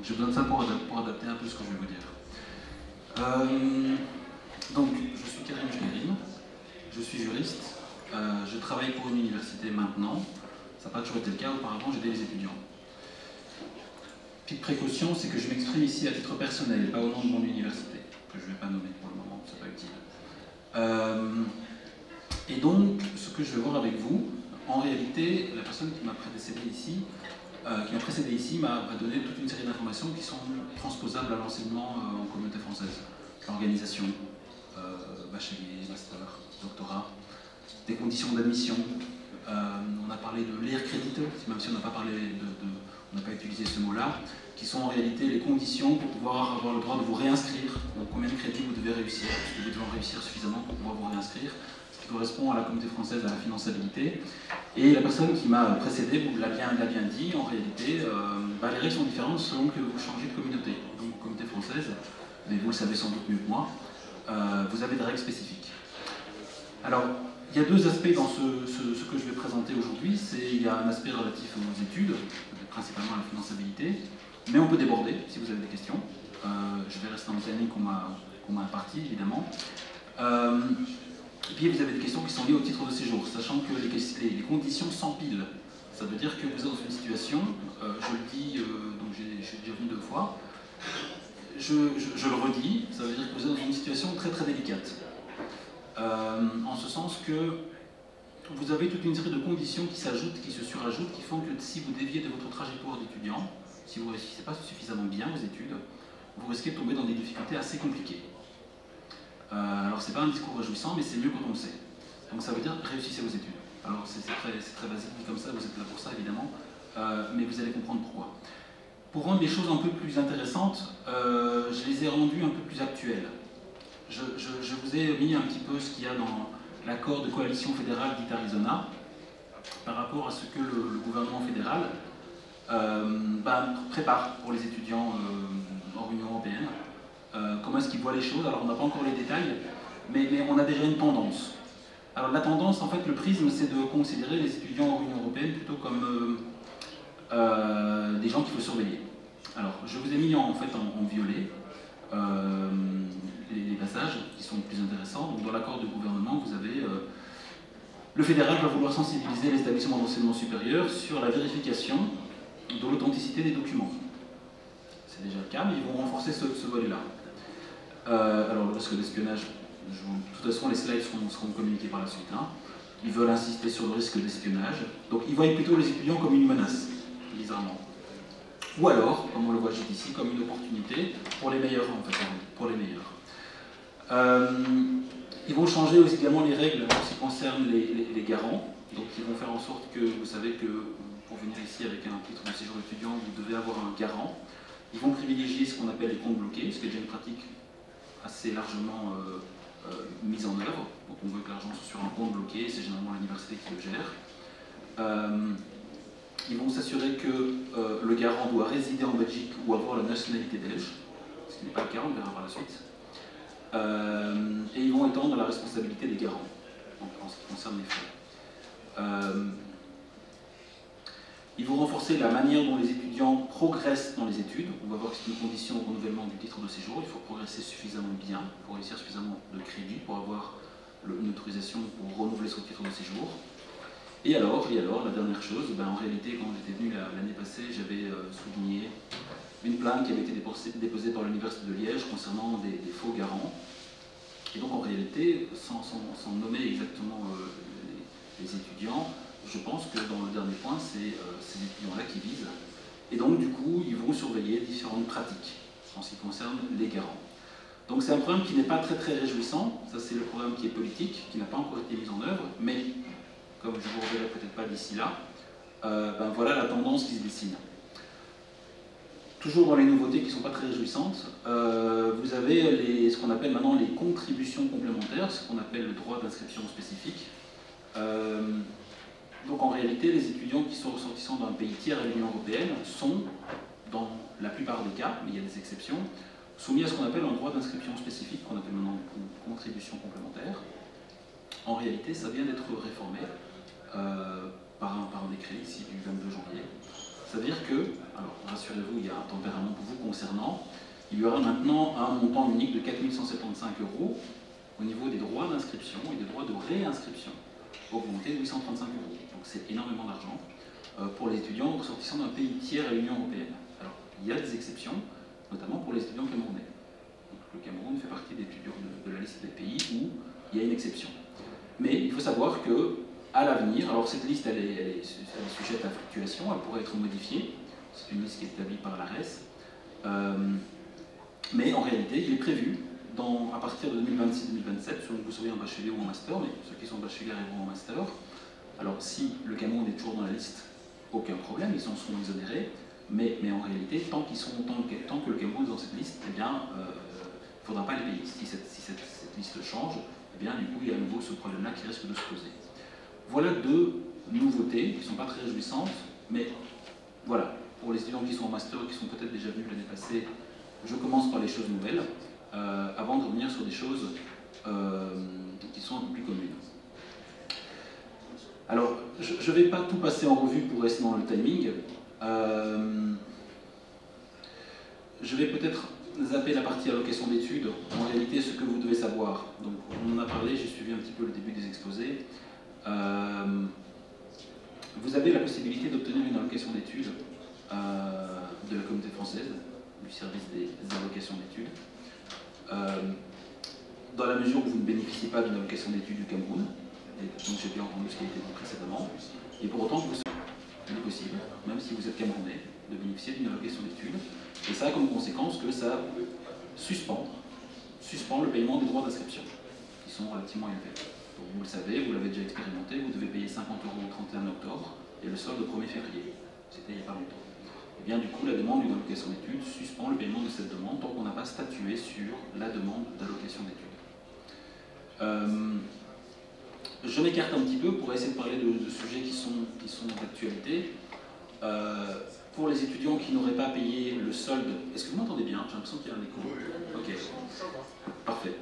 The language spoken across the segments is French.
j'ai besoin de ça pour adapter un peu ce que je vais vous dire. Donc, je suis Karim Jmerin, je suis juriste, je travaille pour une université maintenant, ça n'a pas toujours été le cas, auparavant j'aidais les étudiants. Petite précaution, c'est que je m'exprime ici à titre personnel, pas au nom de mon université, que je ne vais pas nommer pour le moment, c'est pas utile. Et donc, ce que je vais voir avec vous, en réalité, la personne qui m'a précédé ici, m'a donné toute une série d'informations qui sont transposables à l'enseignement en communauté française. L'organisation, bachelier, master, doctorat, des conditions d'admission. On a parlé de l'air créditeux, même si on n'a pas parlé on n'a pas utilisé ce mot-là, qui sont en réalité les conditions pour pouvoir avoir le droit de vous réinscrire. Donc combien de crédits vous devez réussir, parce que vous devez en réussir suffisamment pour pouvoir vous réinscrire, ce qui correspond à la communauté française, à la finançabilité. Et la personne qui m'a précédé vous l'a bien dit, en réalité, les règles sont différentes selon que vous changez de communauté. Donc communauté française, mais vous le savez sans doute mieux que moi, vous avez des règles spécifiques. Alors, il y a deux aspects dans ce que je vais présenter aujourd'hui. Il y a un aspect relatif aux études, principalement à la finançabilité, mais on peut déborder si vous avez des questions. Je vais rester dans le planning qu'on m'a imparti, évidemment. Et puis vous avez des questions qui sont liées au titre de séjour, sachant que les conditions s'empilent. Ça veut dire que vous êtes dans une situation, je le dis, donc j'ai déjà vu 2 fois, je le redis, ça veut dire que vous êtes dans une situation très très délicate. En ce sens que vous avez toute une série de conditions qui s'ajoutent, qui se surajoutent, qui font que si vous déviez de votre trajectoire d'étudiant, si vous ne réussissez pas suffisamment bien vos études, vous risquez de tomber dans des difficultés assez compliquées. Alors c'est pas un discours réjouissant, mais c'est mieux quand on le sait. Donc ça veut dire réussissez vos études. Alors c'est très basique dit comme ça, vous êtes là pour ça évidemment, mais vous allez comprendre pourquoi. Pour rendre les choses un peu plus intéressantes, je les ai rendues un peu plus actuelles. Je vous ai mis un petit peu ce qu'il y a dans l'accord de coalition fédérale d'Arizona par rapport à ce que le gouvernement fédéral prépare pour les étudiants hors Union européenne. Comment est-ce qu'ils voient les choses? Alors on n'a pas encore les détails, mais on a déjà une tendance. Alors la tendance, en fait, le prisme, c'est de considérer les étudiants hors Union européenne plutôt comme des gens qu'il faut surveiller. Alors je vous ai mis en violet les passages qui sont plus intéressants. Donc, dans l'accord de gouvernement, vous avez le fédéral va vouloir sensibiliser les établissements d'enseignement supérieur sur la vérification de l'authenticité des documents. C'est déjà le cas, mais ils vont renforcer ce volet-là. Alors, le risque d'espionnage, de toute façon, les slides seront communiqués par la suite. Hein. Ils veulent insister sur le risque d'espionnage. Donc, ils voient plutôt les étudiants comme une menace, bizarrement. Ou alors, comme on le voit juste ici, comme une opportunité pour les meilleurs, en fait, pour les meilleurs. Ils vont changer aussi également les règles en ce qui concerne les garants. Donc, ils vont faire en sorte que, vous savez que pour venir ici avec un titre de séjour étudiant, vous devez avoir un garant. Ils vont privilégier ce qu'on appelle les comptes bloqués, ce qui est déjà une pratique assez largement mise en œuvre. Donc, on veut que l'argent soit sur un compte bloqué, c'est généralement l'université qui le gère. Ils vont s'assurer que le garant doit résider en Belgique ou avoir la nationalité belge, ce qui n'est pas le cas, on verra par la suite. Et ils vont étendre la responsabilité des garants, donc en ce qui concerne les frais. Ils vont renforcer la manière dont les étudiants progressent dans les études. On va voir que c'est une condition au renouvellement du titre de séjour. Il faut progresser suffisamment bien pour réussir suffisamment de crédits pour avoir une autorisation pour renouveler son titre de séjour. Et alors, la dernière chose, en réalité, quand j'étais venu l'année passée, j'avais souligné une plainte qui avait été déposée par l'Université de Liège concernant des faux garants. Et donc, en réalité, sans nommer exactement les étudiants, je pense que dans le dernier point, c'est ces étudiants-là qui visent. Et donc, du coup, ils vont surveiller différentes pratiques en ce qui concerne les garants. Donc, c'est un programme qui n'est pas très très réjouissant. Ça, c'est le programme qui est politique, qui n'a pas encore été mis en œuvre, mais comme je vous reverrai peut-être pas d'ici là, voilà la tendance qui se dessine. Toujours dans les nouveautés qui ne sont pas très réjouissantes, vous avez ce qu'on appelle maintenant les contributions complémentaires, ce qu'on appelle le droit d'inscription spécifique. Donc en réalité, les étudiants qui sont ressortissants d'un pays tiers à l'Union européenne sont, dans la plupart des cas, mais il y a des exceptions, soumis à ce qu'on appelle un droit d'inscription spécifique, qu'on appelle maintenant une contribution complémentaire. En réalité, ça vient d'être réformé par un décret ici du 22 janvier. Ça veut dire que, alors rassurez-vous, il y a un tempérament pour vous concernant, il y aura maintenant un montant unique de 4 175 € au niveau des droits d'inscription et des droits de réinscription, augmenté de 835 €. Donc c'est énormément d'argent pour les étudiants ressortissants d'un pays tiers à l'Union européenne. Alors il y a des exceptions, notamment pour les étudiants camerounais. Donc, le Cameroun fait partie des étudiants de la liste des pays où il y a une exception. Mais il faut savoir que à l'avenir, alors cette liste elle est sujette à fluctuation, elle pourrait être modifiée, c'est une liste qui est établie par l'ARES, mais en réalité il est prévu à partir de 2026-2027, selon que vous soyez en bachelier ou en master, mais ceux qui sont bacheliers arriveront en master. Alors si le Cameroun est toujours dans la liste, aucun problème, ils en seront exonérés, mais en réalité, tant que le Cameroun est dans cette liste, eh bien, il ne faudra pas les payer. Si cette liste change, eh bien, du coup, il y a à nouveau ce problème-là qui risque de se poser. Voilà deux nouveautés qui ne sont pas très réjouissantes, mais voilà, pour les étudiants qui sont en master, qui sont peut-être déjà venus l'année passée, je commence par les choses nouvelles, avant de revenir sur des choses qui sont un peu plus communes. Alors, je ne vais pas tout passer en revue pour rester dans le timing. Je vais peut-être zapper la partie allocation d'études. En réalité, ce que vous devez savoir. Donc, on en a parlé, j'ai suivi un petit peu le début des exposés. Vous avez la possibilité d'obtenir une allocation d'études de la Communauté française, du service des allocations d'études, dans la mesure où vous ne bénéficiez pas d'une allocation d'études du Cameroun. Et donc j'ai bien entendu ce qui a été dit précédemment. Et pour autant, il est possible, même si vous êtes camerounais, de bénéficier d'une allocation d'études. Et ça a comme conséquence que ça suspend le paiement des droits d'inscription, qui sont relativement élevés. Donc vous le savez, vous l'avez déjà expérimenté, vous devez payer 50 € au 31 octobre et le solde au 1er février. C'était il n'y a pas longtemps. Et bien du coup, la demande d'une allocation d'études suspend le paiement de cette demande tant qu'on n'a pas statué sur la demande d'allocation d'études. Je m'écarte un petit peu pour essayer de parler de sujets qui sont d'actualité. Pour les étudiants qui n'auraient pas payé le solde, est-ce que vous m'entendez bien? J'ai l'impression qu'il y a un écho. Ok, parfait.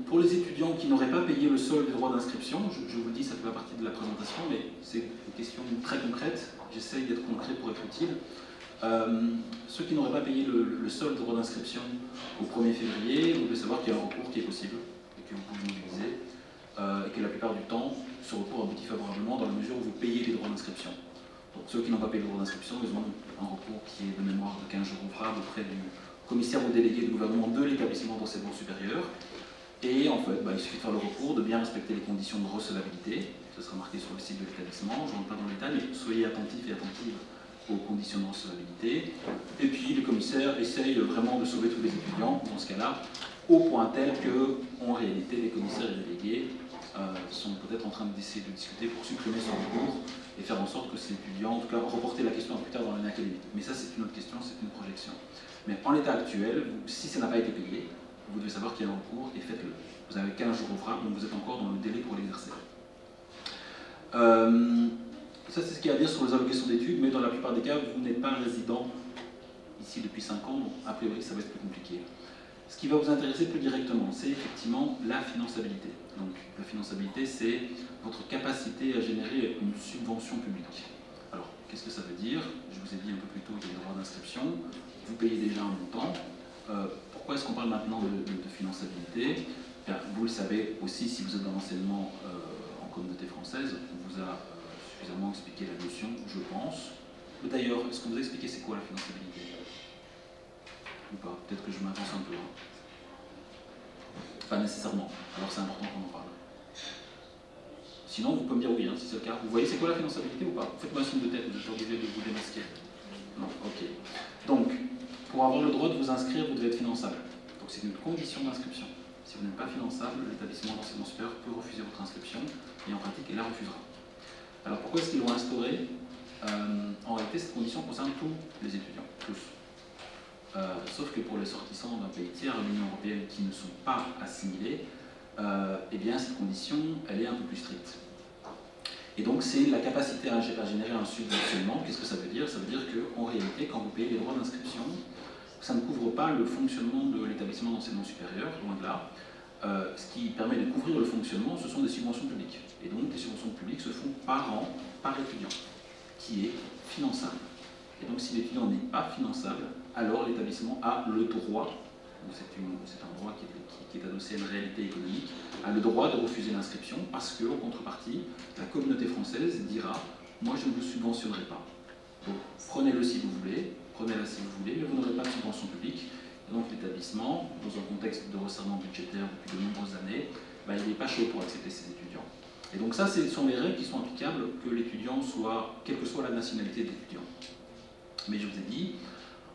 Pour les étudiants qui n'auraient pas payé le solde des droits d'inscription, je vous le dis, ça fait pas partie de la présentation, mais c'est une question très concrète. J'essaye d'être concret pour être utile. Ceux qui n'auraient pas payé le solde des droits d'inscription au 1er février, vous devez savoir qu'il y a un recours qui est possible et que vous pouvez mobiliser. Et que la plupart du temps, ce recours aboutit favorablement dans la mesure où vous payez les droits d'inscription. Donc ceux qui n'ont pas payé les droits d'inscription, ils ont un recours qui est de mémoire de 15 jours ouvrables auprès du commissaire ou délégué du gouvernement de l'établissement d'enseignement supérieur. Et en fait, il suffit de faire le recours, de bien respecter les conditions de recevabilité. Ce sera marqué sur le site de l'établissement, je ne rentre pas dans le détail, mais soyez attentifs et attentives aux conditions de recevabilité. Et puis les commissaires essayent vraiment de sauver tous les étudiants, dans ce cas-là, au point tel que, en réalité, les commissaires et délégués sont peut-être en train d'essayer de discuter pour supprimer ce recours et faire en sorte que ces étudiants, en tout cas, reporter la question à plus tard dans l'année académique. Mais ça, c'est une autre question, c'est une projection. Mais en l'état actuel, si ça n'a pas été payé, vous devez savoir qu'il y a un recours et faites-le. Vous avez 15 jours ouvrables, donc vous êtes encore dans le délai pour l'exercer. Ça, c'est ce qu'il y a à dire sur les allocations d'études, mais dans la plupart des cas, vous n'êtes pas résident ici depuis 5 ans, donc a priori, ça va être plus compliqué. Ce qui va vous intéresser plus directement, c'est effectivement la finançabilité. Donc, la finançabilité, c'est votre capacité à générer une subvention publique. Alors, qu'est-ce que ça veut dire? Je vous ai dit un peu plus tôt qu'il y a des droits d'inscription. Vous payez déjà un montant. Pourquoi est-ce qu'on parle maintenant de finançabilité? Bien, vous le savez aussi, si vous êtes dans l'enseignement en communauté française, on vous a suffisamment expliqué la notion, je pense. D'ailleurs, est-ce qu'on vous a expliqué c'est quoi la finançabilité? Ou pas? Peut-être que je m'avance un peu. Pas nécessairement. Alors c'est important qu'on en parle. Sinon, vous pouvez me dire oui, si c'est le cas. Vous voyez c'est quoi la finançabilité ou pas? Faites-moi un signe de tête, je suis obligé de vous démasquer. Non, ok. Donc, pour avoir le droit de vous inscrire, vous devez être finançable. Donc c'est une condition d'inscription. Si vous n'êtes pas finançable, l'établissement d'enseignement supérieur peut refuser votre inscription et en pratique, il la refusera. Alors pourquoi est-ce qu'ils l'ont instauré? En réalité, cette condition concerne tous les étudiants, tous. Sauf que pour les sortissants d'un pays tiers, l'Union européenne, qui ne sont pas assimilés, eh bien cette condition, elle est un peu plus stricte. Et donc c'est la capacité à générer un subventionnement. Qu'est-ce que ça veut dire? Ça veut dire qu'en réalité, quand vous payez les droits d'inscription, ça ne couvre pas le fonctionnement de l'établissement d'enseignement supérieur, loin de là. Ce qui permet de couvrir le fonctionnement, ce sont des subventions publiques. Et donc les subventions publiques se font par an, par étudiant, qui est finançable. Et donc si l'étudiant n'est pas finançable, alors l'établissement a le droit, c'est un droit qui est adossé à une réalité économique, a le droit de refuser l'inscription parce que, en contrepartie, la communauté française dira « moi je ne vous subventionnerai pas ». Donc prenez-le si vous voulez, prenez-la si vous voulez, mais vous n'aurez pas de subvention publique. Et donc l'établissement, dans un contexte de resserrement budgétaire depuis de nombreuses années, il n'est pas chaud pour accepter ses étudiants. Et donc ça, ce sont les règles qui sont applicables que l'étudiant soit, quelle que soit la nationalité de l'étudiant. Mais je vous ai dit,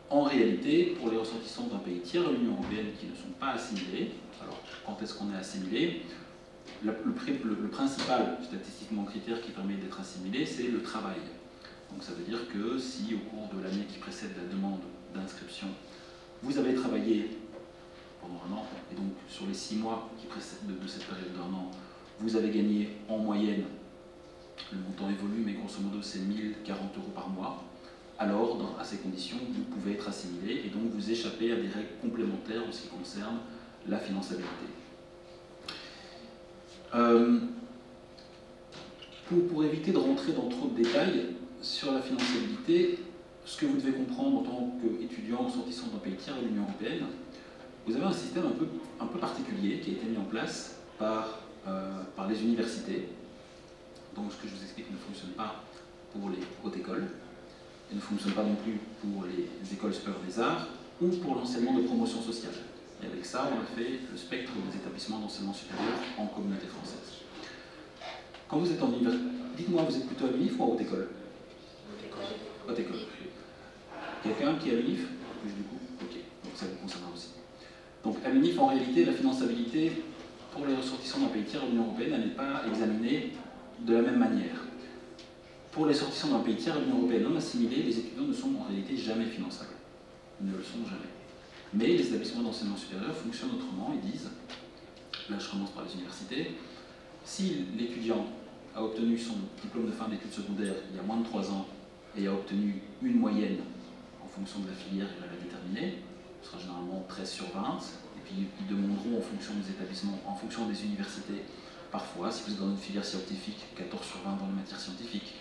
en réalité, pour les ressortissants d'un pays tiers de l'Union européenne qui ne sont pas assimilés, alors quand est-ce qu'on est assimilé? Le principal, statistiquement, critère qui permet d'être assimilé, c'est le travail. Donc ça veut dire que si au cours de l'année qui précède la demande d'inscription, vous avez travaillé pendant un an, et donc sur les 6 mois qui précèdent de cette période d'un an, vous avez gagné en moyenne, le montant évolue, mais grosso modo c'est 1040 € par mois, alors à ces conditions, vous pouvez être assimilé et donc vous échappez à des règles complémentaires en ce qui concerne la finançabilité. Pour éviter de rentrer dans trop de détails sur la finançabilité, ce que vous devez comprendre en tant qu'étudiant sortissant d'un pays tiers de l'Union européenne, vous avez un système un peu particulier qui a été mis en place par les universités. Donc ce que je vous explique ne fonctionne pas pour les hautes écoles, et ne fonctionne pas non plus pour les écoles supérieures des arts ou pour l'enseignement de promotion sociale. Et avec ça, on a fait le spectre des établissements d'enseignement supérieur en communauté française. Quand vous êtes en université, dites-moi, vous êtes plutôt à l'UNIF ou à haute école? Haute école. Quelqu'un qui est à l'UNIF? Du coup, ok, donc ça vous concernera aussi. Donc à l'UNIF, en réalité, la finançabilité pour les ressortissants d'un pays tiers de l'Union européenne, elle n'est pas examinée de la même manière. Pour les ressortissants d'un pays tiers de l'Union européenne non assimilés, les étudiants ne sont en réalité jamais finançables. Ils ne le sont jamais. Mais les établissements d'enseignement supérieur fonctionnent autrement et disent, là je commence par les universités, si l'étudiant a obtenu son diplôme de fin d'études secondaires il y a moins de 3 ans et a obtenu une moyenne en fonction de la filière qu'il va déterminer, ce sera généralement 13 sur 20, et puis ils demanderont en fonction des établissements, en fonction des universités, parfois, si vous êtes dans une filière scientifique, 14 sur 20 dans les matières scientifiques,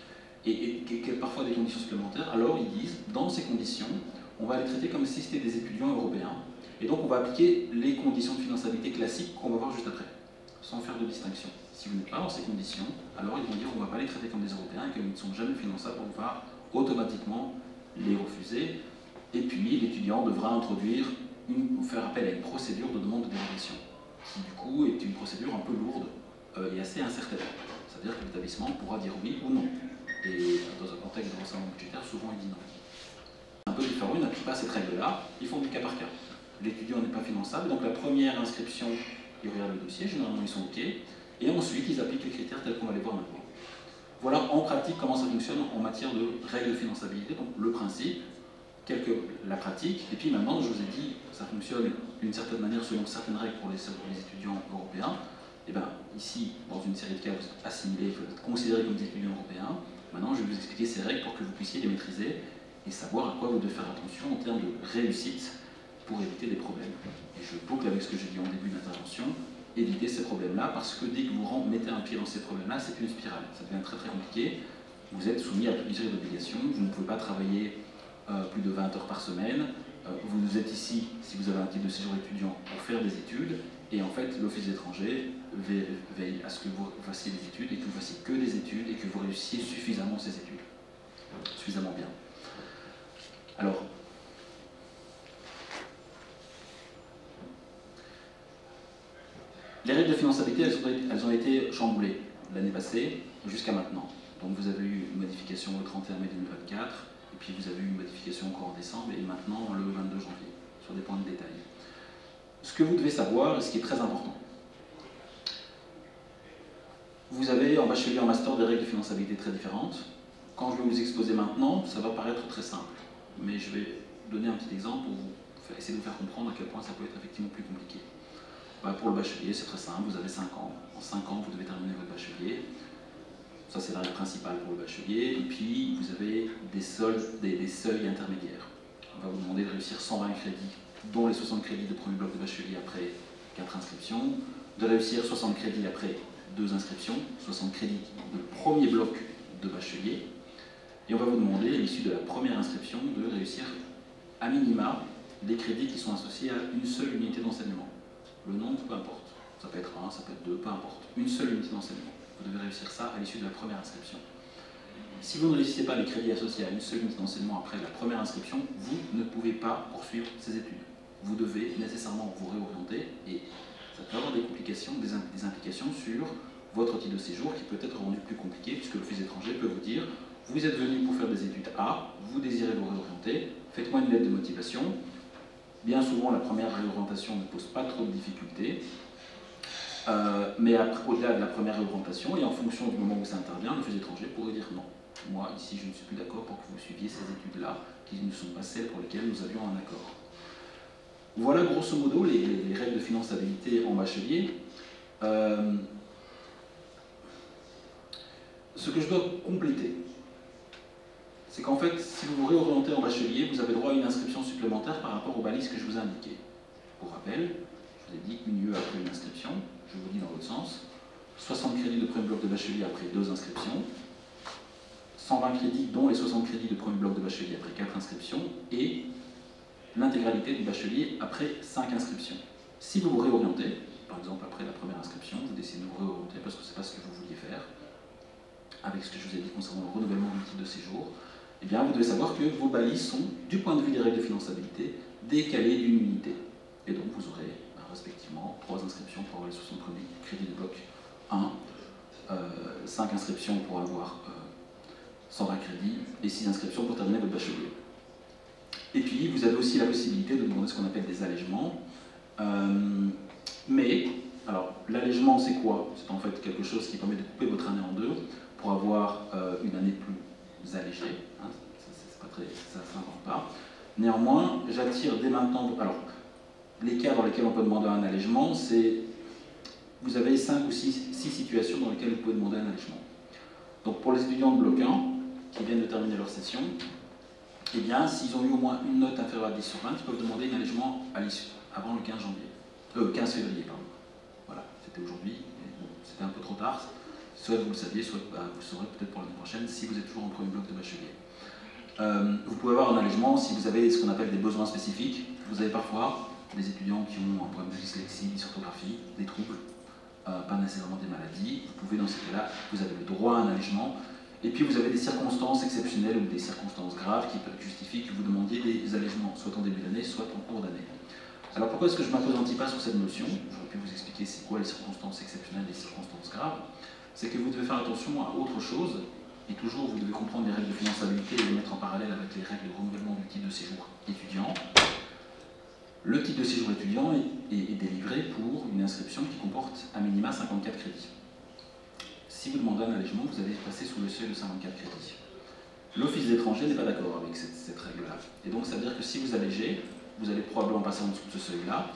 et parfois des conditions supplémentaires, alors ils disent, dans ces conditions, on va les traiter comme si c'était des étudiants européens, et donc on va appliquer les conditions de finançabilité classiques qu'on va voir juste après, sans faire de distinction. Si vous n'êtes pas dans ces conditions, alors ils vont dire on ne va pas les traiter comme des Européens et qu'ils ne sont jamais finançables, on va automatiquement les refuser, et puis l'étudiant devra faire appel à une procédure de demande de dérogation, qui du coup est une procédure un peu lourde et assez incertaine. C'est-à-dire que l'établissement pourra dire oui ou non. Et dans un contexte de resserrement budgétaire, souvent il dit non. Un peu différent, ils n'appliquent pas cette règle-là, ils font du cas par cas. L'étudiant n'est pas finançable, donc la première inscription, ils regardent le dossier, généralement ils sont OK, et ensuite ils appliquent les critères tels qu'on va les voir maintenant. Voilà en pratique comment ça fonctionne en matière de règles de finançabilité, donc le principe, la pratique, et puis maintenant je vous ai dit, ça fonctionne d'une certaine manière selon certaines règles pour les étudiants européens. Et bien ici, dans une série de cas, vous êtes assimilés, vous êtes considérés comme des étudiants européens. Maintenant je vais vous expliquer ces règles pour que vous puissiez les maîtriser et savoir à quoi vous devez faire attention en termes de réussite pour éviter des problèmes. Et je boucle avec ce que j'ai dit en début d'intervention, éviter ces problèmes-là, parce que dès que vous mettez un pied dans ces problèmes-là, c'est une spirale. Ça devient très très compliqué. Vous êtes soumis à toute une série d'obligations, vous ne pouvez pas travailler plus de 20 heures par semaine. Vous êtes ici, si vous avez un titre de séjour étudiant, pour faire des études, et en fait, l'Office étranger veille à ce que vous fassiez des études, et que vous fassiez que des études, et que vous réussissiez suffisamment ces études. Suffisamment bien. Alors, les règles de finançabilité, elles ont été chamboulées l'année passée jusqu'à maintenant. Donc vous avez eu une modification le 31 mai 2024, et puis vous avez eu une modification encore en décembre, et maintenant le 22 janvier, sur des points de détail. Ce que vous devez savoir, et ce qui est très important, vous avez en bachelier et en master des règles de finançabilité très différentes. Quand je vais vous exposer maintenant, ça va paraître très simple, mais je vais donner un petit exemple pour essayer de vous faire comprendre à quel point ça peut être effectivement plus compliqué. Pour le bachelier, c'est très simple, vous avez 5 ans. En 5 ans, vous devez terminer votre bachelier. Ça, c'est la règle principale pour le bachelier. Et puis, vous avez des seuils intermédiaires. On va vous demander de réussir 120 crédits, dont les 60 crédits de premier bloc de bachelier après 4 inscriptions, de réussir 60 crédits après 2 inscriptions, 60 crédits de premier bloc de bachelier, Et on va vous demander, à l'issue de la première inscription, de réussir à minima les crédits qui sont associés à une seule unité d'enseignement. Le nombre, peu importe. Ça peut être 1, ça peut être 2, peu importe. Une seule unité d'enseignement. Vous devez réussir ça à l'issue de la première inscription. Si vous ne réussissez pas les crédits associés à une seule unité d'enseignement après la première inscription, vous ne pouvez pas poursuivre ces études. Vous devez nécessairement vous réorienter et ça peut avoir des complications, des implications sur votre titre de séjour qui peut être rendu plus compliqué puisque l'Office étranger peut vous dire vous êtes venu pour faire des études A, vous désirez vous réorienter, faites-moi une lettre de motivation. Bien souvent, la première réorientation ne pose pas trop de difficultés, mais au-delà de la première réorientation et en fonction du moment où ça intervient, l'Office étranger pourrait dire non. Moi, ici, je ne suis plus d'accord pour que vous suiviez ces études-là, qui ne sont pas celles pour lesquelles nous avions un accord. Voilà grosso modo les règles de finançabilité en bachelier. Ce que je dois compléter, c'est qu'en fait, si vous vous réorientez en bachelier, vous avez droit à une inscription supplémentaire par rapport aux balises que je vous ai indiquées. Pour rappel, je vous ai dit qu'une UE après une inscription, je vous dis dans l'autre sens, 60 crédits de premier bloc de bachelier après 2 inscriptions, 120 crédits dont les 60 crédits de premier bloc de bachelier après 4 inscriptions, et l'intégralité du bachelier après 5 inscriptions. Si vous vous réorientez, par exemple après la première inscription, vous décidez de vous réorienter parce que ce n'est pas ce que vous vouliez faire, avec ce que je vous ai dit concernant le renouvellement du titre de séjour, eh bien vous devez savoir que vos balises sont, du point de vue des règles de finançabilité, décalées d'une unité. Et donc vous aurez respectivement 3 inscriptions pour avoir les 60 crédits de bloc 1, 5 inscriptions pour avoir 120 crédits et 6 inscriptions pour terminer votre bachelier. Et puis vous avez aussi la possibilité de demander ce qu'on appelle des allègements. Mais, alors l'allègement c'est quoi? C'est en fait quelque chose qui permet de couper votre année en deux pour avoir une année plus allégée. Hein, ça ne s'invente pas. Néanmoins, j'attire dès maintenant. Alors, les cas dans lesquels on peut demander un allègement, c'est. Vous avez 5 ou 6 situations dans lesquelles vous pouvez demander un allègement. Donc, pour les étudiants de bloc 1 qui viennent de terminer leur session, eh bien, s'ils ont eu au moins une note inférieure à 10 sur 20, ils peuvent demander un allègement à l'issue, avant le 15 février. Pardon. Voilà, c'était aujourd'hui, bon, c'était un peu trop tard. Soit vous le saviez, soit vous saurez peut-être pour l'année prochaine si vous êtes toujours en premier bloc de bachelier. Vous pouvez avoir un allègement si vous avez ce qu'on appelle des besoins spécifiques. Vous avez parfois des étudiants qui ont un problème de dyslexie, dysorthographie, des troubles, pas nécessairement des maladies. Vous pouvez, dans ces cas-là, vous avez le droit à un allègement. Et puis vous avez des circonstances exceptionnelles ou des circonstances graves qui peuvent justifier que vous demandiez des allègements, soit en début d'année, soit en cours d'année. Alors pourquoi est-ce que je ne m'appesantis pas sur cette notion? J'aurais pu vous expliquer c'est quoi les circonstances exceptionnelles et les circonstances graves. C'est que vous devez faire attention à autre chose, et toujours vous devez comprendre les règles de finançabilité et les mettre en parallèle avec les règles de renouvellement du titre de séjour étudiant. Le titre de séjour étudiant est délivré pour une inscription qui comporte à minima 54 crédits. Si vous demandez un allègement, vous allez passer sous le seuil de 54 crédits. L'Office des étrangers n'est pas d'accord avec cette règle-là. Et donc ça veut dire que si vous allégez, vous allez probablement passer en dessous de ce seuil-là.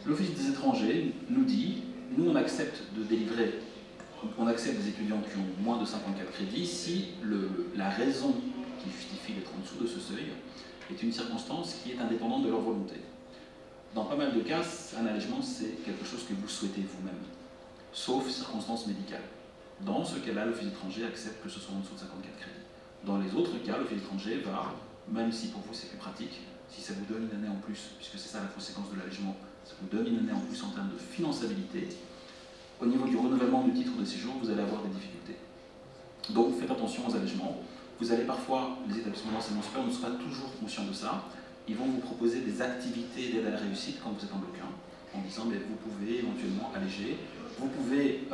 L'Office des étrangers nous dit, nous on accepte de délivrer, on accepte des étudiants qui ont moins de 54 crédits si la raison qui justifie d'être en dessous de ce seuil est une circonstance qui est indépendante de leur volonté. Dans pas mal de cas, un allègement c'est quelque chose que vous souhaitez vous-même, sauf circonstances médicales. Dans ce cas-là, l'Office étranger accepte que ce soit en dessous de 54 crédits. Dans les autres cas, l'Office étranger va, même si pour vous c'est plus pratique, si ça vous donne une année en plus, puisque c'est ça la conséquence de l'allègement, ça vous donne une année en plus en termes de finançabilité, au niveau du renouvellement du titre de séjour, vous allez avoir des difficultés. Donc faites attention aux allègements. Vous allez parfois, les établissements d'enseignement supérieur ne sont pas toujours conscients de ça. Ils vont vous proposer des activités d'aide à la réussite quand vous êtes en bloc 1, en disant mais vous pouvez éventuellement alléger, vous pouvez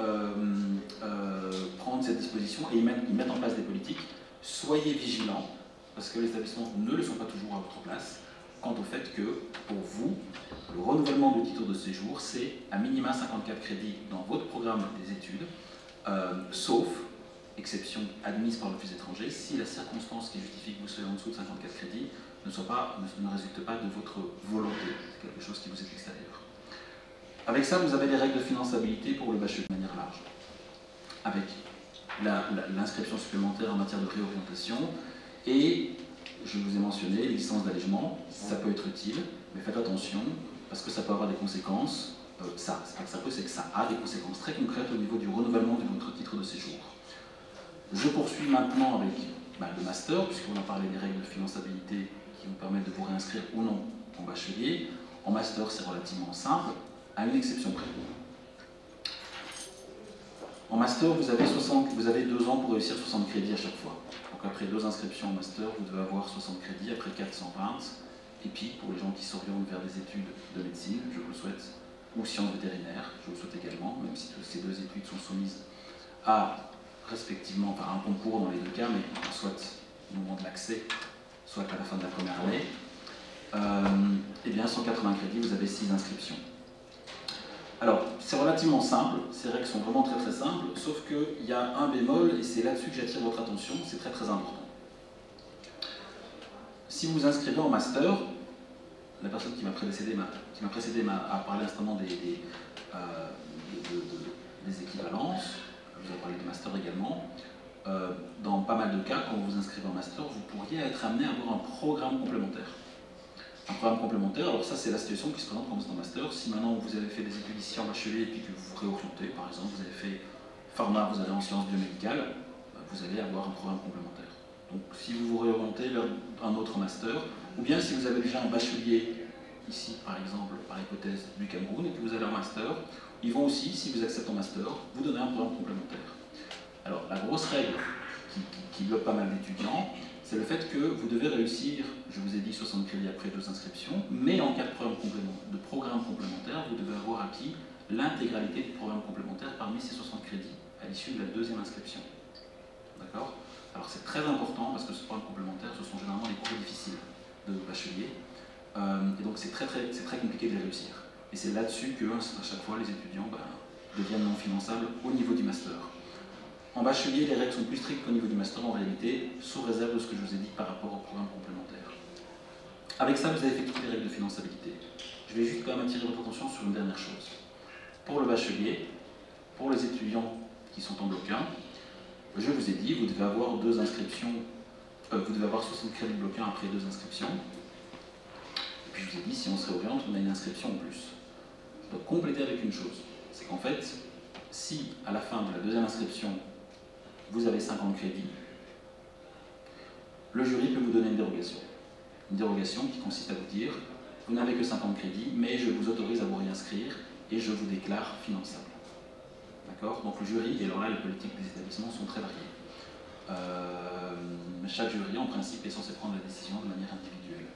prendre cette disposition et y mettre en place des politiques. Soyez vigilants, parce que les établissements ne le sont pas toujours à votre place, quant au fait que, pour vous, le renouvellement du titre de séjour, c'est à minima 54 crédits dans votre programme des études, sauf exception admise par l'Office étranger, si la circonstance qui justifie que vous soyez en dessous de 54 crédits ne résulte pas de votre volonté, c'est quelque chose qui vous est extérieur. Avec ça, vous avez les règles de finançabilité pour le bachelier de manière large, avec l'inscription supplémentaire en matière de réorientation, et je vous ai mentionné les licences d'allègement, ça peut être utile, mais faites attention, parce que ça peut avoir des conséquences, c'est pas que ça peut, c'est que ça a des conséquences très concrètes au niveau du renouvellement de votre titre de séjour. Je poursuis maintenant avec le master, puisqu'on a parlé des règles de finançabilité qui vous permettent de vous réinscrire ou non en bachelier. En master, c'est relativement simple, à une exception près. En master, vous avez 2 ans pour réussir 60 crédits à chaque fois. Donc après 2 inscriptions en master, vous devez avoir 60 crédits, après 420. Et puis, pour les gens qui s'orientent vers des études de médecine, je vous le souhaite, ou sciences vétérinaires, je vous le souhaite également, même si ces 2 études sont soumises à, respectivement, un concours dans les 2 cas, mais soit au moment de l'accès, soit à la fin de la première année, et bien 180 crédits, vous avez 6 inscriptions. Alors, c'est relativement simple, ces règles sont vraiment très simples, sauf qu'il y a un bémol, et c'est là-dessus que j'attire votre attention, c'est très important. Si vous vous inscrivez en master, la personne qui m'a précédé a parlé instamment des équivalences, je vous ai parlé de master également. Dans pas mal de cas, quand vous vous inscrivez en master, vous pourriez être amené à avoir un programme complémentaire. Un programme complémentaire, alors ça c'est la situation qui se présente quand vous êtes en master. Si maintenant vous avez fait des études ici en bachelier et puis que vous vous réorientez, par exemple, vous avez fait pharma, vous allez en sciences biomédicales, vous allez avoir un programme complémentaire. Donc si vous vous réorientez vers un autre master, ou bien si vous avez déjà un bachelier, ici par exemple, par hypothèse du Cameroun, et que vous allez en master, ils vont aussi, si vous acceptez en master, vous donner un programme complémentaire. Alors la grosse règle qui bloque pas mal d'étudiants, c'est le fait que vous devez réussir, je vous ai dit 60 crédits après 2 inscriptions, mais en cas de programme complémentaire, vous devez avoir acquis l'intégralité du programme complémentaire parmi ces 60 crédits à l'issue de la 2e inscription. D'accord? Alors c'est très important parce que ce programme complémentaire, ce sont généralement les cours difficiles de bachelier, et donc c'est très compliqué de les réussir. Et c'est là-dessus que, à chaque fois, les étudiants deviennent non finançables au niveau du master. En bachelier, les règles sont plus strictes qu'au niveau du master en réalité, sous réserve de ce que je vous ai dit par rapport au programme complémentaire. Avec ça, vous avez fait toutes les règles de finançabilité. Je vais juste quand même attirer votre attention sur une dernière chose. Pour le bachelier, pour les étudiants qui sont en bloc 1, je vous ai dit, vous devez avoir 2 inscriptions, vous devez avoir 60 crédits bloc 1 après 2 inscriptions. Et puis je vous ai dit, si on se réoriente, on a une inscription en plus. Je dois compléter avec une chose, c'est qu'en fait, si à la fin de la 2e inscription, vous avez 50 crédits, le jury peut vous donner une dérogation. Une dérogation qui consiste à vous dire, vous n'avez que 50 crédits, mais je vous autorise à vous réinscrire et je vous déclare finançable. D'accord? Donc le jury, et alors là les politiques des établissements sont très variées. Chaque jury en principe est censé prendre la décision de manière individuelle.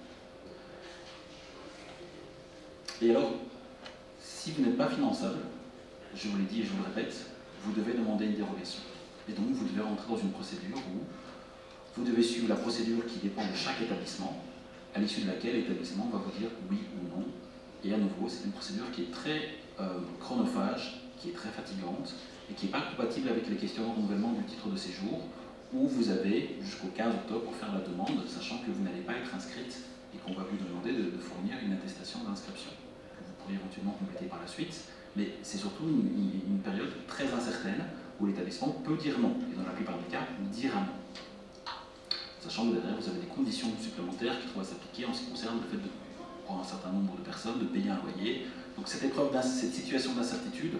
Et alors, si vous n'êtes pas finançable, je vous l'ai dit et je vous le répète, vous devez demander une dérogation. Et donc vous devez rentrer dans une procédure où vous devez suivre la procédure qui dépend de chaque établissement, à l'issue de laquelle l'établissement va vous dire oui ou non. Et à nouveau, c'est une procédure qui est très chronophage, qui est très fatigante, et qui n'est pas compatible avec les questions de renouvellement du titre de séjour, où vous avez jusqu'au 15 octobre pour faire la demande, sachant que vous n'allez pas être inscrite et qu'on va vous demander de fournir une attestation d'inscription. Vous pourrez éventuellement compléter par la suite, mais c'est surtout une période très incertaine où l'établissement peut dire non, et dans la plupart des cas, dire un non. Sachant que derrière, vous avez des conditions supplémentaires qui doivent s'appliquer en ce qui concerne le fait de, pour un certain nombre de personnes, de payer un loyer. Donc cette situation d'incertitude,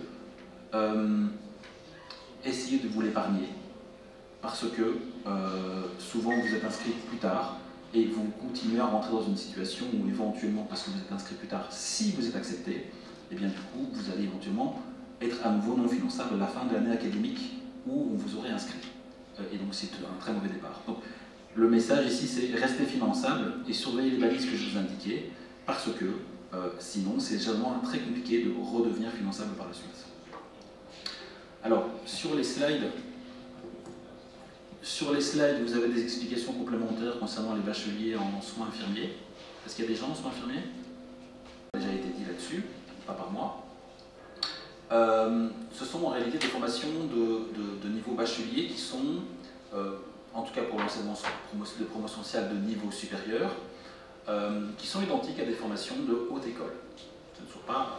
essayez de vous l'épargner, parce que souvent vous êtes inscrit plus tard, et vous continuez à rentrer dans une situation où éventuellement, parce que vous êtes inscrit plus tard, si vous êtes accepté, et bien du coup, vous allez éventuellement être à nouveau non finançable à la fin de l'année académique où on vous aurait inscrit. Et donc c'est un très mauvais départ. Donc le message ici, c'est rester finançable et surveiller les balises que je vous indiquais, parce que sinon, c'est généralement très compliqué de redevenir finançable par la suite. Alors, sur les slides, vous avez des explications complémentaires concernant les bacheliers en soins infirmiers. Est-ce qu'il y a des gens en soins infirmiers? Ça a déjà été dit là-dessus, pas par moi. Ce sont en réalité des formations de niveau bachelier qui sont, en tout cas pour l'enseignement de promotion sociale de niveau supérieur, qui sont identiques à des formations de haute école.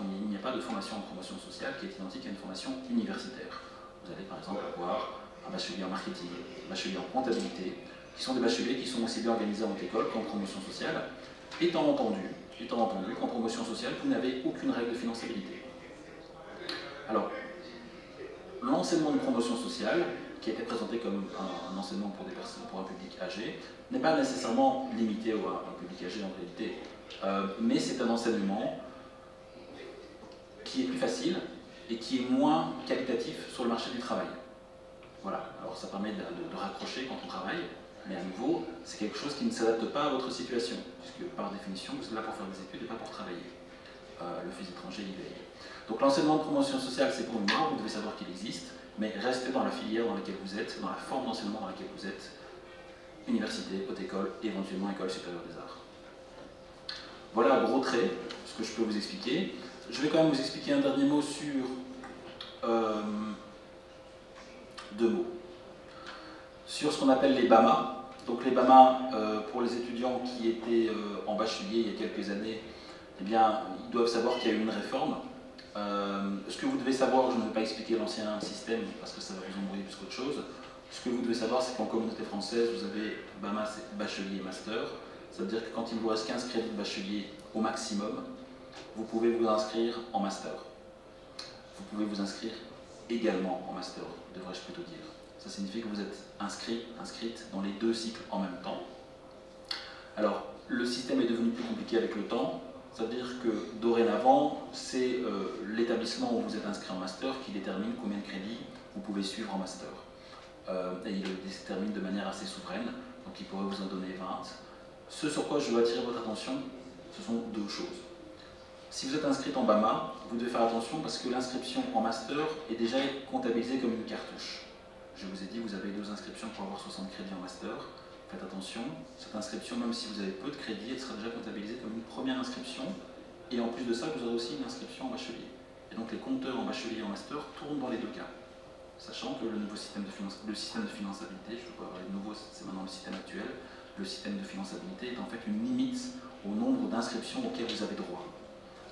Il n'y a pas de formation en promotion sociale qui est identique à une formation universitaire. Vous allez par exemple avoir un bachelier en marketing, un bachelier en comptabilité, qui sont des bacheliers qui sont aussi bien organisés en haute école qu'en promotion sociale, étant entendu qu'en promotion sociale, vous n'avez aucune règle de finançabilité. Alors, l'enseignement de promotion sociale qui a été présenté comme un enseignement pour des personnes, pour un public âgé, n'est pas nécessairement limité à un public âgé en réalité, mais c'est un enseignement qui est plus facile et qui est moins qualitatif sur le marché du travail. Voilà, alors ça permet de raccrocher quand on travaille, mais à nouveau, c'est quelque chose qui ne s'adapte pas à votre situation, puisque par définition, vous êtes là pour faire des études et pas pour travailler. L'office étranger y veille. Donc l'enseignement de promotion sociale, c'est pour une part, vous devez savoir qu'il existe, mais restez dans la filière dans laquelle vous êtes, dans la forme d'enseignement dans laquelle vous êtes, université, haute école, éventuellement école supérieure des arts. Voilà à gros traits ce que je peux vous expliquer. Je vais quand même vous expliquer un dernier mot sur deux mots. Sur ce qu'on appelle les BAMA. Donc les BAMA, pour les étudiants qui étaient en bachelier il y a quelques années, eh bien, ils doivent savoir qu'il y a eu une réforme. Ce que vous devez savoir, je ne vais pas expliquer l'ancien système parce que ça va vous embrouiller plus qu'autre chose. Ce que vous devez savoir, c'est qu'en communauté française, vous avez BAMA, bachelier et master. Ça veut dire que quand il vous reste 15 crédits de bachelier au maximum, vous pouvez vous inscrire en master. Vous pouvez vous inscrire également en master, devrais-je plutôt dire. Ça signifie que vous êtes inscrite dans les deux cycles en même temps. Alors, le système est devenu plus compliqué avec le temps. C'est-à-dire que dorénavant, c'est l'établissement où vous êtes inscrit en master qui détermine combien de crédits vous pouvez suivre en master. Et il le détermine de manière assez souveraine, donc il pourrait vous en donner 20. Ce sur quoi je veux attirer votre attention, ce sont deux choses. Si vous êtes inscrit en BAMA, vous devez faire attention parce que l'inscription en master est déjà comptabilisée comme une cartouche. Je vous ai dit, vous avez 2 inscriptions pour avoir 60 crédits en master. Faites attention, cette inscription, même si vous avez peu de crédits, elle sera déjà comptabilisée comme une première inscription. Et en plus de ça, vous aurez aussi une inscription en bachelier. Et donc les compteurs en bachelier et en master tournent dans les deux cas. Sachant que le nouveau système de finançabilité, je ne peux pas parler de nouveau, c'est maintenant le système actuel, le système de finançabilité est en fait une limite au nombre d'inscriptions auxquelles vous avez droit.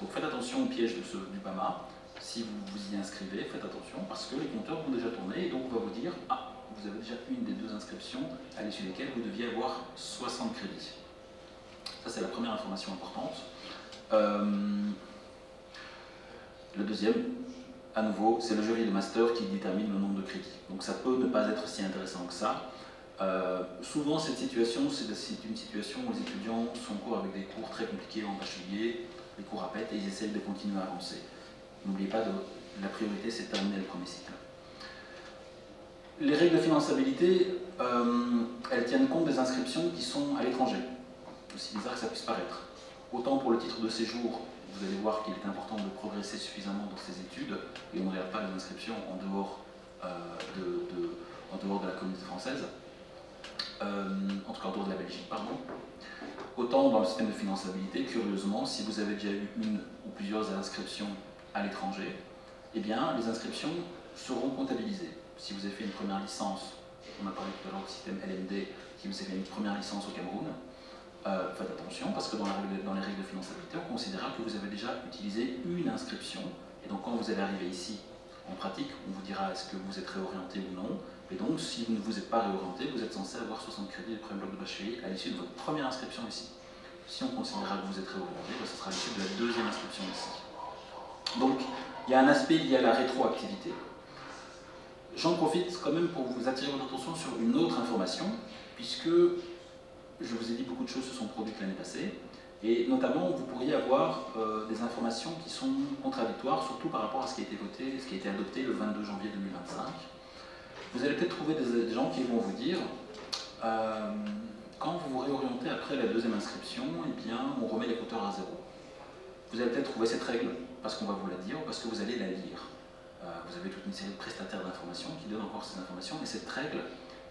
Donc faites attention au piège du BAMA. Si vous vous y inscrivez, faites attention parce que les compteurs vont déjà tourner et donc on va vous dire « Ah, vous avez déjà une des 2 inscriptions à l'issue desquelles vous deviez avoir 60 crédits. » Ça, c'est la première information importante. Le deuxième, à nouveau, c'est le jury de master qui détermine le nombre de crédits. Donc ça peut ne pas être si intéressant que ça. Souvent, cette situation, c'est une situation où les étudiants sont en cours avec des cours très compliqués en bachelier, les cours à pète, et ils essayent de continuer à avancer. N'oubliez pas, la priorité, c'est de terminer le premier cycle. Les règles de finançabilité, elles tiennent compte des inscriptions qui sont à l'étranger, aussi bizarre que ça puisse paraître. Autant pour le titre de séjour, vous allez voir qu'il est important de progresser suffisamment dans ses études, et on ne regarde pas les inscriptions en dehors de la communauté française, en tout cas en dehors de la Belgique, pardon. Autant dans le système de finançabilité, curieusement, si vous avez déjà eu une ou plusieurs inscriptions à l'étranger, eh bien, les inscriptions seront comptabilisées. Si vous avez fait une première licence, on a parlé tout à l'heure du système LMD, si vous avez fait une première licence au Cameroun, faites attention parce que dans les règles de finançabilité, on considérera que vous avez déjà utilisé une inscription. Et donc, quand vous allez arriver ici, en pratique, on vous dira est-ce que vous êtes réorienté ou non. Et donc, si vous ne vous êtes pas réorienté, vous êtes censé avoir 60 crédits du premier bloc de bachelier à l'issue de votre première inscription ici. Si on considérera que vous êtes réorienté, ce sera à l'issue de la deuxième inscription ici. Donc, il y a un aspect lié à la rétroactivité. J'en profite quand même pour vous attirer votre attention sur une autre information, puisque je vous ai dit beaucoup de choses se sont produites l'année passée, et notamment vous pourriez avoir des informations qui sont contradictoires, surtout par rapport à ce qui a été voté, ce qui a été adopté le 22 janvier 2025. Vous allez peut-être trouver des gens qui vont vous dire quand vous vous réorientez après la deuxième inscription, eh bien, on remet les compteurs à zéro. Vous allez peut-être trouver cette règle parce qu'on va vous la dire ou parce que vous allez la lire. Vous avez toute une série de prestataires d'informations qui donnent encore ces informations, mais cette règle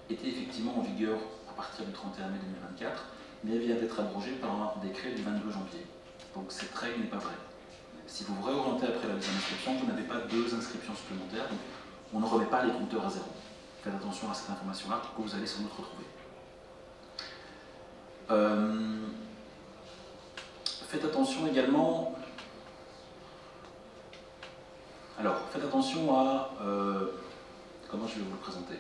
était effectivement en vigueur à partir du 31 mai 2024, mais elle vient d'être abrogée par un décret du 22 janvier. Donc cette règle n'est pas vraie. Si vous vous réorientez après la deuxième inscription, vous n'avez pas 2 inscriptions supplémentaires, donc on ne remet pas les compteurs à zéro. Faites attention à cette information-là que vous allez sans doute retrouver. Faites attention également. Alors, faites attention à comment je vais vous le présenter.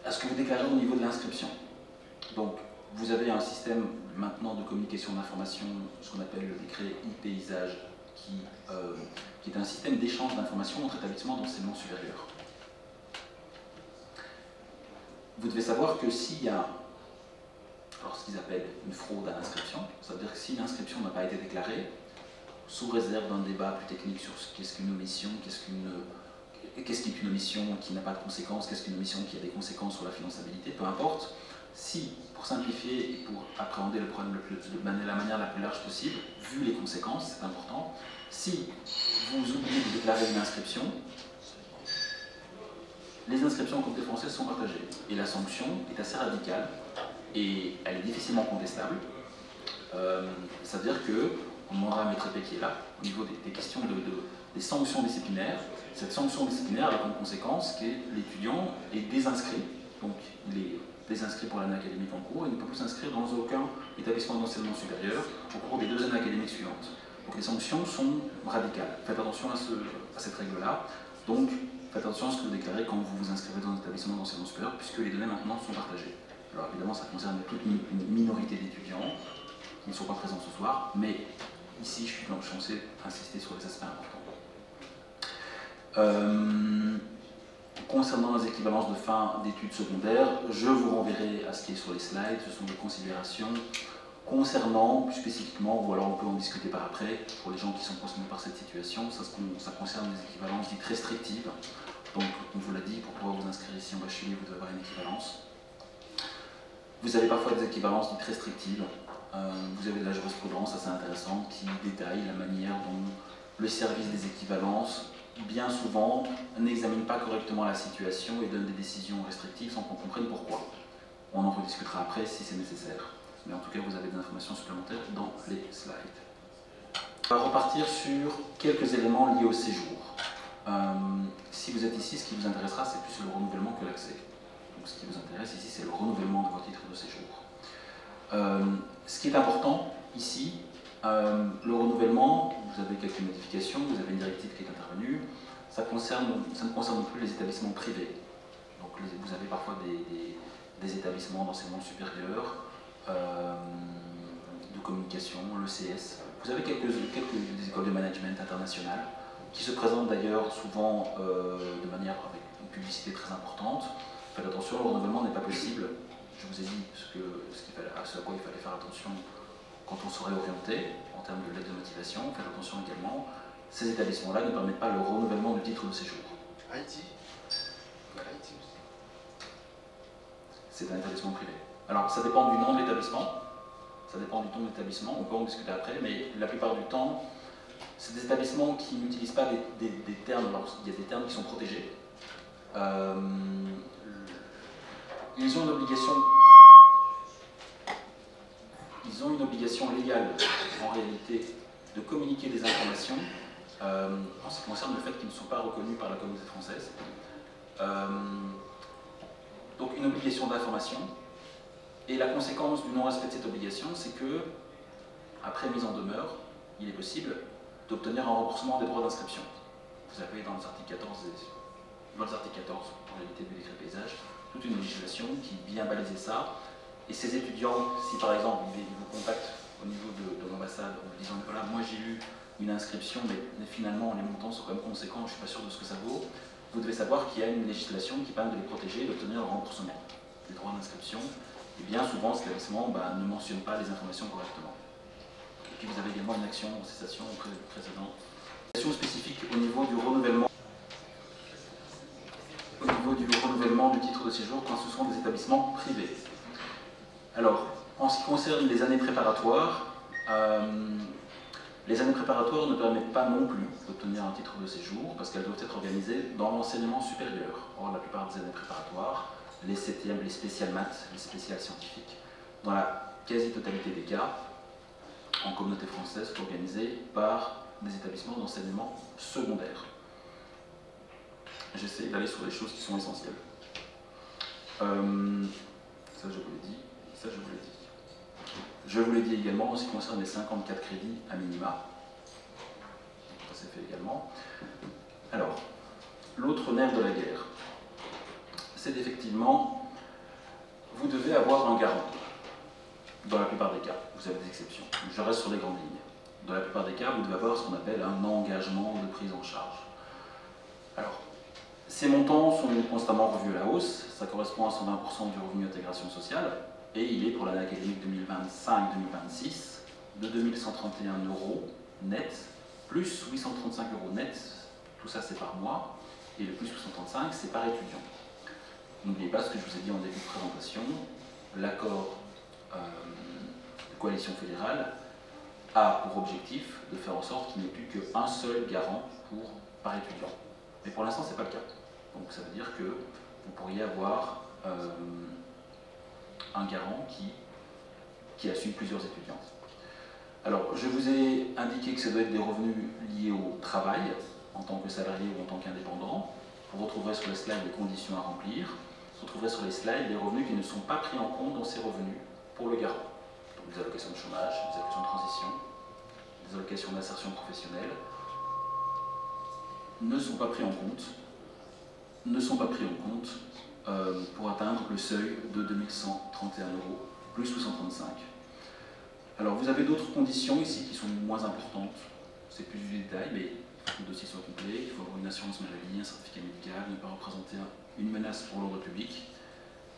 À ce que vous déclarez au niveau de l'inscription. Donc, vous avez un système maintenant de communication d'information, ce qu'on appelle le décret e-paysage, qui est un système d'échange d'informations entre établissements d'enseignement supérieur. vous devez savoir que s'il y a ce qu'ils appellent une fraude à l'inscription, ça veut dire que si l'inscription n'a pas été déclarée, sous réserve d'un débat plus technique sur qu'est-ce qu'une omission, qu'est-ce qui est une omission qui n'a pas de conséquences, qu'est-ce qu'une omission qui a des conséquences sur la finançabilité, peu importe, si, pour simplifier et pour appréhender le problème de la manière la plus large possible, vu les conséquences, c'est important, si vous oubliez de déclarer une inscription, les inscriptions au comité français sont partagées. Et la sanction est assez radicale et elle est difficilement contestable. Ça veut dire qu'on demandera à Maître P qui est là, au niveau des questions des sanctions disciplinaires. Cette sanction disciplinaire a comme conséquence que l'étudiant est désinscrit, donc il est désinscrit pour l'année académique en cours et ne peut plus s'inscrire dans aucun établissement d'enseignement supérieur au cours des 2 années académiques suivantes. Donc les sanctions sont radicales. Faites attention à cette règle-là. Donc faites attention à ce que vous déclarez quand vous vous inscrivez dans un établissement d'enseignement supérieur, puisque les données maintenant sont partagées. Alors évidemment, ça concerne toute une minorité d'étudiants qui ne sont pas présents ce soir, mais ici, je suis censé insister sur les aspects importants. Concernant les équivalences de fin d'études secondaires, je vous renverrai à ce qui est sur les slides. Ce sont des considérations concernant plus spécifiquement, ou alors on peut en discuter par après, pour les gens qui sont concernés par cette situation, ça concerne des équivalences dites restrictives. Donc, on vous l'a dit, pour pouvoir vous inscrire ici en bachelier, vous devez avoir une équivalence. Vous avez parfois des équivalences dites restrictives. Vous avez de la jurisprudence assez intéressante qui détaille la manière dont le service des équivalences, bien souvent, n'examine pas correctement la situation et donne des décisions restrictives sans qu'on comprenne pourquoi. On en rediscutera après si c'est nécessaire. Mais en tout cas, vous avez des informations supplémentaires dans les slides. On va repartir sur quelques éléments liés au séjour. Si vous êtes ici, ce qui vous intéressera, c'est plus le renouvellement que l'accès. Donc ce qui vous intéresse ici, c'est le renouvellement de votre titre de séjour. Ce qui est important ici, le renouvellement, vous avez quelques modifications, vous avez une directive qui est intervenue, ça ne concerne plus les établissements privés. Donc vous avez parfois des établissements d'enseignement supérieur, de communication, l'ECS. Vous avez quelques des écoles de management internationales qui se présentent d'ailleurs souvent de manière avec une publicité très importante. Faites attention, le renouvellement n'est pas possible. Je vous ai dit ce à quoi il fallait faire attention quand on serait orienté en termes de lettre de motivation. Faites attention également, ces établissements-là ne permettent pas le renouvellement du titre de séjour. Haïti. Haïti aussi. C'est un établissement privé. Alors, ça dépend du nom de l'établissement, ça dépend du ton de l'établissement, on peut en discuter après, mais la plupart du temps, c'est des établissements qui n'utilisent pas des termes, alors il y a des termes qui sont protégés. Ils ont une obligation légale, en réalité, de communiquer des informations en ce qui concerne le fait qu'ils ne sont pas reconnus par la communauté française. Donc une obligation d'information. Et la conséquence du non-respect de cette obligation, c'est que, après mise en demeure, il est possible d'obtenir un remboursement des droits d'inscription. Vous avez dans les articles 14, en réalité du décret paysage, toute une législation qui vient baliser ça. Et ces étudiants, si par exemple ils vous contactent au niveau de l'ambassade en vous disant voilà, moi j'ai eu une inscription, mais finalement les montants sont quand même conséquents, je ne suis pas sûr de ce que ça vaut, vous devez savoir qu'il y a une législation qui permet de les protéger et d'obtenir le remboursement des droits d'inscription. Et bien souvent, cet établissement ne mentionne pas les informations correctement. Et puis vous avez également une action en cessation précédente. Une action spécifique au niveau du renouvellement. Au niveau du renouvellement du titre de séjour quand ce sont des établissements privés. Alors, en ce qui concerne les années préparatoires ne permettent pas non plus d'obtenir un titre de séjour parce qu'elles doivent être organisées dans l'enseignement supérieur. Or, la plupart des années préparatoires, les CTM, les spéciales maths, les spéciales scientifiques, dans la quasi-totalité des cas, en communauté française, sont organisées par des établissements d'enseignement secondaire. J'essaie d'aller sur les choses qui sont essentielles. Ça, je vous l'ai dit. Ça, je vous l'ai dit. Je vous l'ai dit également en ce qui concerne les 54 crédits à minima. Ça s'est fait également. Alors, l'autre nerf de la guerre, c'est effectivement, vous devez avoir un garant. Dans la plupart des cas, vous avez des exceptions. Je reste sur les grandes lignes. Dans la plupart des cas, vous devez avoir ce qu'on appelle un engagement de prise en charge. Alors, Ces montants sont constamment revus à la hausse, ça correspond à 120% du revenu d'intégration sociale, et il est pour l'année académique 2025-2026 de 2131 € net, plus 835 € net, tout ça c'est par mois, et le plus 835 c'est par étudiant. N'oubliez pas ce que je vous ai dit en début de présentation, l'accord de coalition fédérale a pour objectif de faire en sorte qu'il n'y ait plus qu'un seul garant par étudiant. Mais pour l'instant, ce n'est pas le cas. Donc ça veut dire que vous pourriez avoir un garant qui assume plusieurs étudiants. Alors, je vous ai indiqué que ça doit être des revenus liés au travail, en tant que salarié ou en tant qu'indépendant. Vous retrouverez sur les slides les conditions à remplir. Vous retrouverez sur les slides les revenus qui ne sont pas pris en compte dans ces revenus pour le garant. Donc des allocations de chômage, des allocations de transition, des allocations d'insertion professionnelle, ne sont pas pris en compte, pour atteindre le seuil de 2131 € plus 835. Alors vous avez d'autres conditions ici qui sont moins importantes, c'est plus du détail, mais il faut que le dossier soit complet, il faut avoir une assurance maladie, un certificat médical, ne pas représenter une menace pour l'ordre public.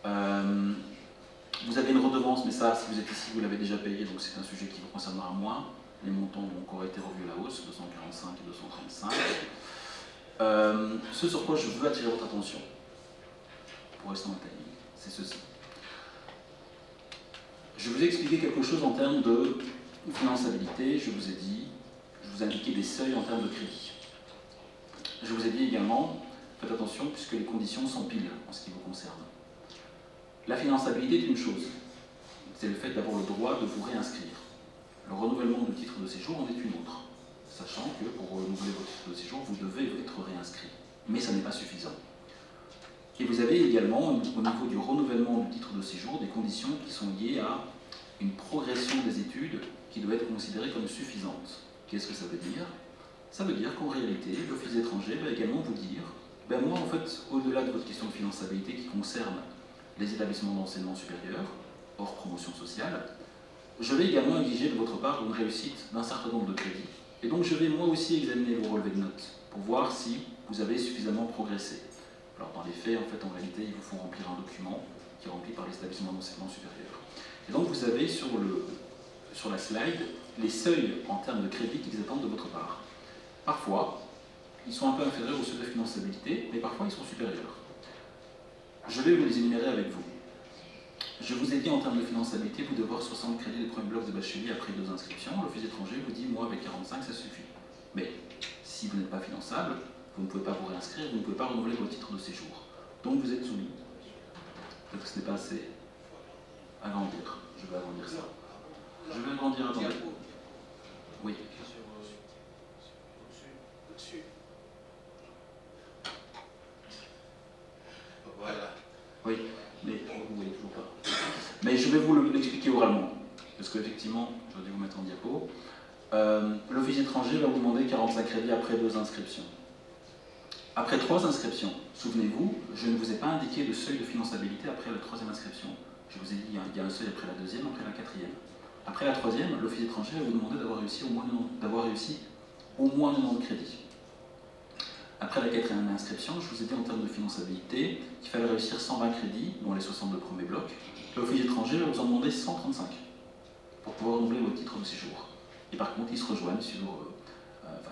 Vous avez une redevance, mais ça, si vous êtes ici, vous l'avez déjà payé, donc c'est un sujet qui vous concernera moins. Les montants ont encore été revus à la hausse, 245 et 235. Ce sur quoi je veux attirer votre attention, pour rester en timing, c'est ceci. Je vous ai expliqué quelque chose en termes de finançabilité, je vous ai indiqué des seuils en termes de crédit. Je vous ai dit également, faites attention puisque les conditions s'empilent en ce qui vous concerne. La finançabilité est une chose, c'est le fait d'avoir le droit de vous réinscrire. Le renouvellement du titre de séjour en est une autre, sachant que pour renouveler votre titre de séjour, vous devez être réinscrit. Mais ça n'est pas suffisant. Et vous avez également, au niveau du renouvellement du titre de séjour, des conditions qui sont liées à une progression des études qui doit être considérée comme suffisante. Qu'est-ce que ça veut dire? Ça veut dire qu'en réalité, l'Office étranger va également vous dire, ben moi en fait, au-delà de votre question de finançabilité qui concerne les établissements d'enseignement supérieur, hors promotion sociale, je vais également exiger de votre part une réussite d'un certain nombre de crédits. Et donc je vais moi aussi examiner vos relevés de notes pour voir si vous avez suffisamment progressé. Alors dans les faits, en fait, en réalité, il vous faut remplir un document qui est rempli par les établissements d'enseignement supérieur. Et donc vous avez sur la slide les seuils en termes de crédit qu'ils attendent de votre part. Parfois, ils sont un peu inférieurs au seuil de finançabilité, mais parfois ils sont supérieurs. Je vais vous les énumérer avec vous. Je vous ai dit en termes de finançabilité, vous devez avoir 60 crédits de premier bloc de bachelier après 2 inscriptions. L'Office étranger vous dit, moi avec 45 ça suffit. Mais si vous n'êtes pas finançable, vous ne pouvez pas vous réinscrire, vous ne pouvez pas renouveler votre titre de séjour. Donc vous êtes soumis. Donc ce n'est pas assez. Agrandir. Je vais agrandir ça. Je vais agrandir, attendez. Oui. Voilà. Oui, mais vous ne voyez toujours pas. Mais je vais vous l'expliquer oralement. Parce qu'effectivement, je vais vous mettre en diapo. L'Office étranger va vous demander 45 crédits après 2 inscriptions. Après 3 inscriptions, souvenez-vous, je ne vous ai pas indiqué de seuil de finançabilité après la 3e inscription. Je vous ai dit il y a un seuil après la 2e, après la 4e. Après la 3e, l'Office étranger va vous demander d'avoir réussi au moins 90 crédits. Après la 4e inscription, je vous ai dit en termes de finançabilité qu'il fallait réussir 120 crédits, dont les 60 de premier bloc. L'Office étranger va vous en demander 135 pour pouvoir renouveler votre titre de séjour. Et par contre, ils se rejoignent sur...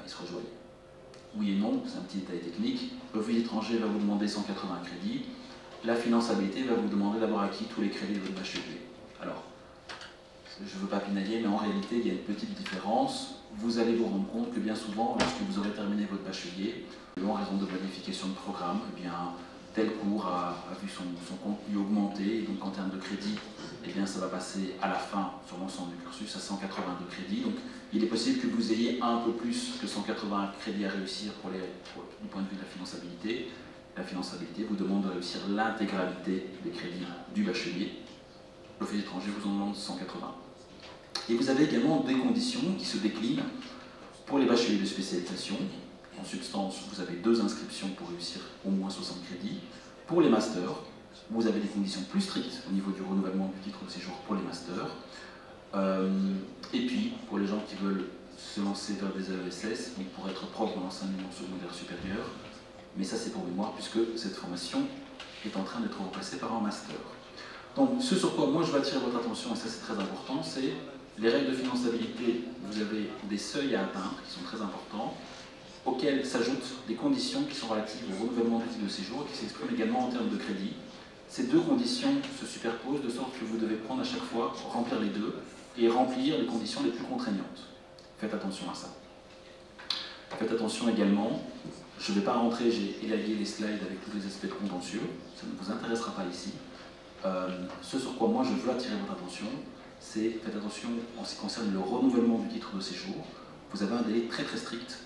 ils se rejoignent. Oui et non, c'est un petit détail technique. L'Office étranger va vous demander 180 crédits. La finançabilité va vous demander d'avoir acquis tous les crédits de votre bachelier. Alors, je ne veux pas pinailler, mais en réalité, il y a une petite différence. Vous allez vous rendre compte que bien souvent, lorsque vous aurez terminé votre bachelier, en raison de modification de programme, eh bien, tel cours a vu son contenu augmenter, et donc en termes de crédit, eh bien, ça va passer à la fin, sur l'ensemble du cursus, à 182 crédits. Donc, il est possible que vous ayez un peu plus que 180 crédits à réussir du point de vue de la finançabilité. La finançabilité vous demande de réussir l'intégralité des crédits du bachelier. L'Office étranger vous en demande 180. Et vous avez également des conditions qui se déclinent pour les bacheliers de spécialisation. En substance, vous avez 2 inscriptions pour réussir au moins 60 crédits. Pour les masters, vous avez des conditions plus strictes au niveau du renouvellement du titre de séjour pour les masters. Et puis, pour les gens qui veulent se lancer vers des ESS, donc pour être prof dans l'enseignement secondaire supérieur, mais ça c'est pour mémoire puisque cette formation est en train d'être remplacée par un master. Donc ce sur quoi moi je veux attirer votre attention, et ça c'est très important, c'est les règles de finançabilité. Vous avez des seuils à atteindre qui sont très importants, auxquels s'ajoutent des conditions qui sont relatives au renouvellement du titre de séjour et qui s'expriment également en termes de crédit. Ces deux conditions se superposent de sorte que vous devez prendre à chaque fois, remplir les deux et remplir les conditions les plus contraignantes. Faites attention à ça. Faites attention également, je ne vais pas rentrer, j'ai élagué les slides avec tous les aspects contentieux, ça ne vous intéressera pas ici. Ce sur quoi moi je veux attirer votre attention, c'est faites attention en ce qui concerne le renouvellement du titre de séjour. Vous avez un délai très très strict,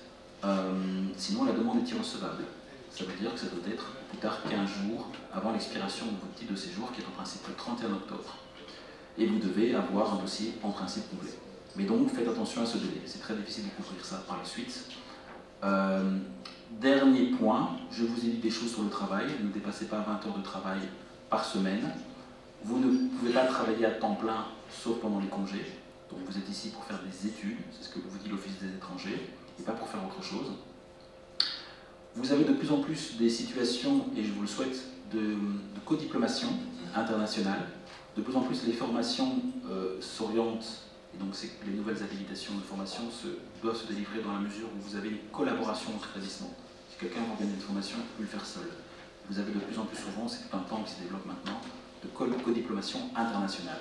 sinon la demande est irrecevable. Ça veut dire que ça doit être plus tard 15 jours avant l'expiration de votre titre de séjour qui est en principe le 31 octobre. Et vous devez avoir un dossier en principe complet. Mais donc faites attention à ce délai, c'est très difficile de couvrir ça par la suite. Dernier point, je vous ai dit des choses sur le travail, ne dépassez pas 20 heures de travail par semaine. Vous ne pouvez pas travailler à temps plein sauf pendant les congés. Donc vous êtes ici pour faire des études, c'est ce que vous dit l'Office des étrangers, et pas pour faire autre chose. Vous avez de plus en plus des situations, et je vous le souhaite, de codiplomation internationale. De plus en plus les formations s'orientent, et donc les nouvelles habilitations de formation doivent se délivrer dans la mesure où vous avez une collaboration entre établissements. Si quelqu'un veut organiser une formation, il peut le faire seul. Vous avez de plus en plus souvent, c'est tout un temps qui se développe maintenant, de codiplomation internationale.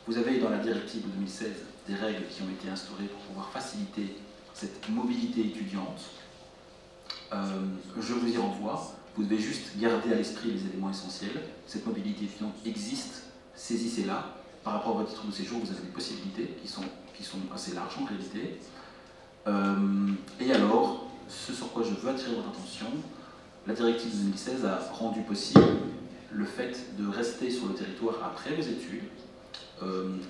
Vous avez dans la directive de 2016 des règles qui ont été instaurées pour pouvoir faciliter cette mobilité étudiante. Je vous y renvoie. Vous devez juste garder à l'esprit les éléments essentiels. Cette mobilité étudiante existe, saisissez-la. Par rapport à votre titre de séjour, vous avez des possibilités qui sont assez larges en réalité. Et alors, ce sur quoi je veux attirer votre attention, la directive de 2016 a rendu possible le fait de rester sur le territoire après vos études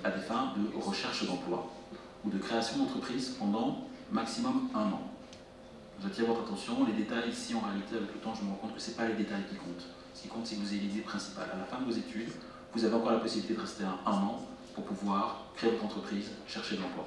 à des fins de recherche d'emploi ou de création d'entreprise pendant maximum 1 an. J'attire votre attention, les détails ici en réalité avec le temps je me rends compte que ce n'est pas les détails qui comptent. Ce qui compte c'est que vous ayez l'idée principale. À la fin de vos études, vous avez encore la possibilité de rester 1 an pour pouvoir créer votre entreprise, chercher de l'emploi.